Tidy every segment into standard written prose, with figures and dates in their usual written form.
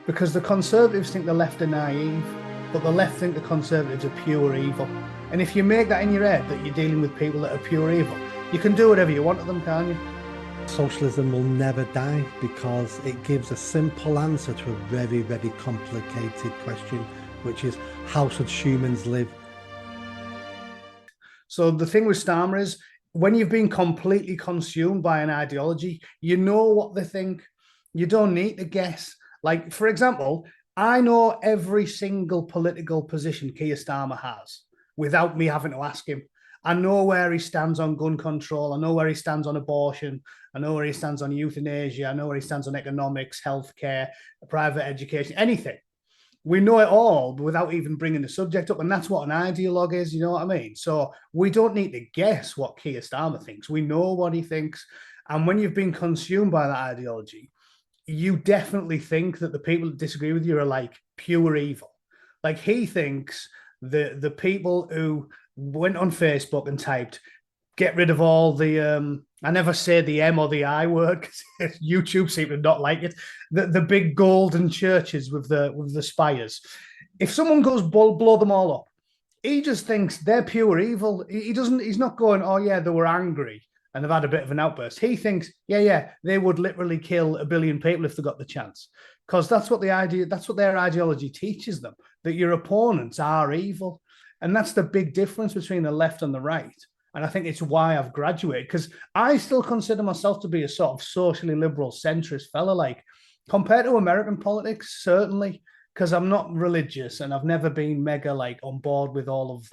because the Conservatives think the left are naive, but the left think the Conservatives are pure evil. And if you make that in your head that you're dealing with people that are pure evil, you can do whatever you want to them, can't you? Socialism will never die because it gives a simple answer to a very, very complicated question, which is how should humans live? So the thing with Starmer is when you've been completely consumed by an ideology, you know what they think. You don't need to guess. Like, for example, I know every single political position Keir Starmer has without me having to ask him. I know where he stands on gun control. I know where he stands on abortion. I know where he stands on euthanasia. I know where he stands on economics, healthcare, private education, anything. We know it all without even bringing the subject up. And that's what an ideologue is, you know what I mean? So we don't need to guess what Keir Starmer thinks. We know what he thinks. And when you've been consumed by that ideology, you definitely think that the people that disagree with you are like pure evil. Like he thinks the people who went on Facebook and typed, get rid of all the I never say the M or the I word because YouTube seem to not like it. The big golden churches with the spires. If someone goes blow them all up, he just thinks they're pure evil. He doesn't. He's not going, oh yeah, they were angry and they've had a bit of an outburst. He thinks, yeah, they would literally kill a billion people if they got the chance, because that's what the idea. That's what their ideology teaches them, that your opponents are evil, and that's the big difference between the left and the right. And I think it's why I've graduated, because I still consider myself to be a sort of socially liberal centrist fella, like compared to American politics, certainly, because I'm not religious and I've never been mega like on board with all of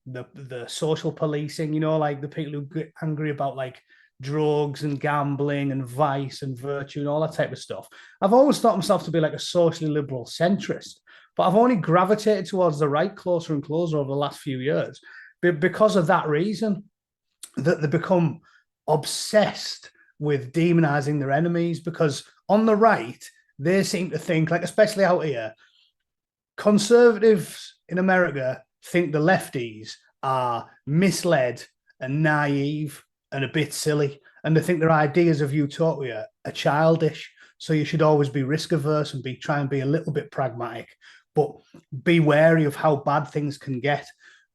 the social policing, you know, like the people who get angry about like drugs and gambling and vice and virtue and all that type of stuff. I've always thought myself to be like a socially liberal centrist, but I've only gravitated towards the right closer and closer over the last few years because of that reason, that they become obsessed with demonizing their enemies. Because on the right, they seem to think, like, especially out here, conservatives in America think the lefties are misled and naive and a bit silly. And they think their ideas of utopia are childish. So you should always be risk averse and try and be a little bit pragmatic, but be wary of how bad things can get.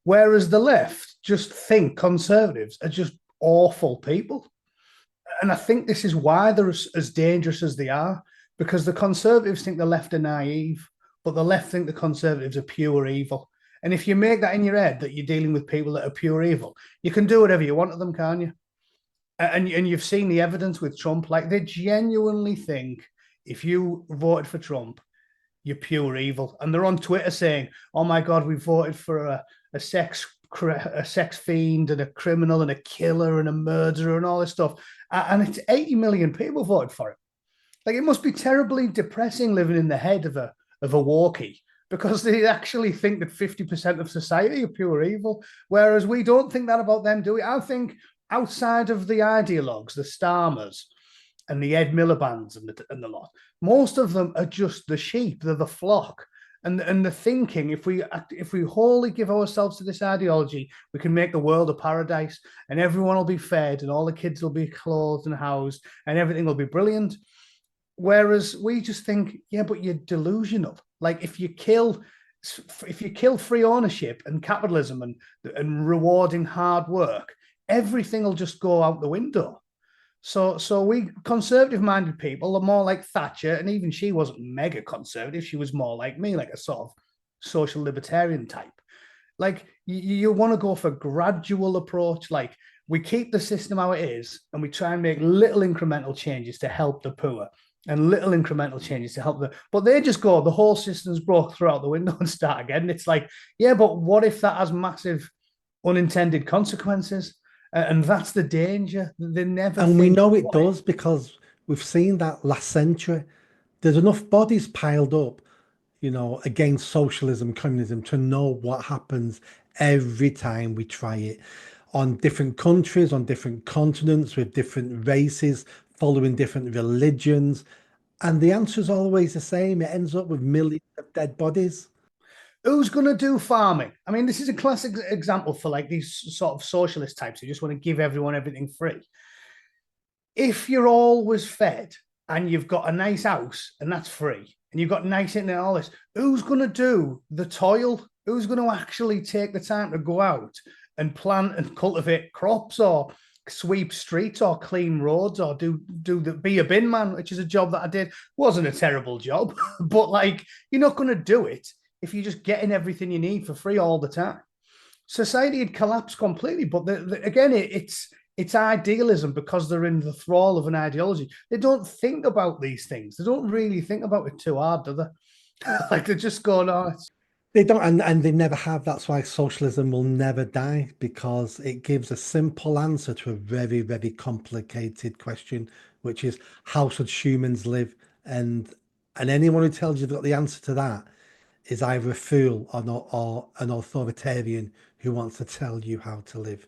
Whereas the left just think conservatives are just awful people. And I think this is why they're as dangerous as they are, because the conservatives think the left are naive, but the left think the conservatives are pure evil. And if you make that in your head that you're dealing with people that are pure evil, you can do whatever you want to them, can't you? And you've seen the evidence with Trump. Like, they genuinely think if you voted for Trump, you're pure evil. And they're on Twitter saying, oh my God, we voted for a sex fiend and a criminal and a killer and a murderer and all this stuff. And it's 80 million people voted for it. Like, it must be terribly depressing living in the head of a walkie, because they actually think that 50% of society are pure evil, whereas we don't think that about them, do we? I think outside of the ideologues, the Starmers and the Ed Miliband's and the lot, most of them are just the sheep. They're the flock. And the thinking, if we wholly give ourselves to this ideology, we can make the world a paradise, and everyone will be fed, and all the kids will be clothed and housed, and everything will be brilliant. Whereas we just think, yeah, but you're delusional. Like, if you kill free ownership and capitalism and rewarding hard work, everything will just go out the window. So we conservative-minded people are more like Thatcher, and even she wasn't mega conservative. She was more like me, like a sort of social libertarian type. Like, you want to go for a gradual approach. Like, we keep the system how it is, and we try and make little incremental changes to help the poor, and little incremental changes to help but they just go, the whole system's broke, through out the window and start again. And it's like, yeah, but what if that has massive unintended consequences? And that's the danger. They never And we think, know it does because we've seen that last century. There's enough bodies piled up, against socialism, communism to know what happens every time we try it on different countries, on different continents, with different races, following different religions. And the answer is always the same. It ends up with millions of dead bodies. who's going to do farming? I mean, this is a classic example for like these sort of socialist types who just want to give everyone everything free. If you're always fed and you've got a nice house and that's free, and you've got nice internet, all this. Who's going to do the toil? Who's going to actually take the time to go out and plant and cultivate crops or sweep streets or clean roads or be a bin man, which is a job that I did. Wasn't a terrible job, but like you're not going to do it if you're just getting everything you need for free all the time. Society had collapsed completely. But again, it's idealism because they're in the thrall of an ideology. They don't think about these things. They don't really think about it too hard, do they? Like they're just going, oh, They don't, and they never have. That's why socialism will never die, because it gives a simple answer to a very, very complicated question, which is how should humans live? And anyone who tells you they've got the answer to that is either a fool or not, or an authoritarian who wants to tell you how to live.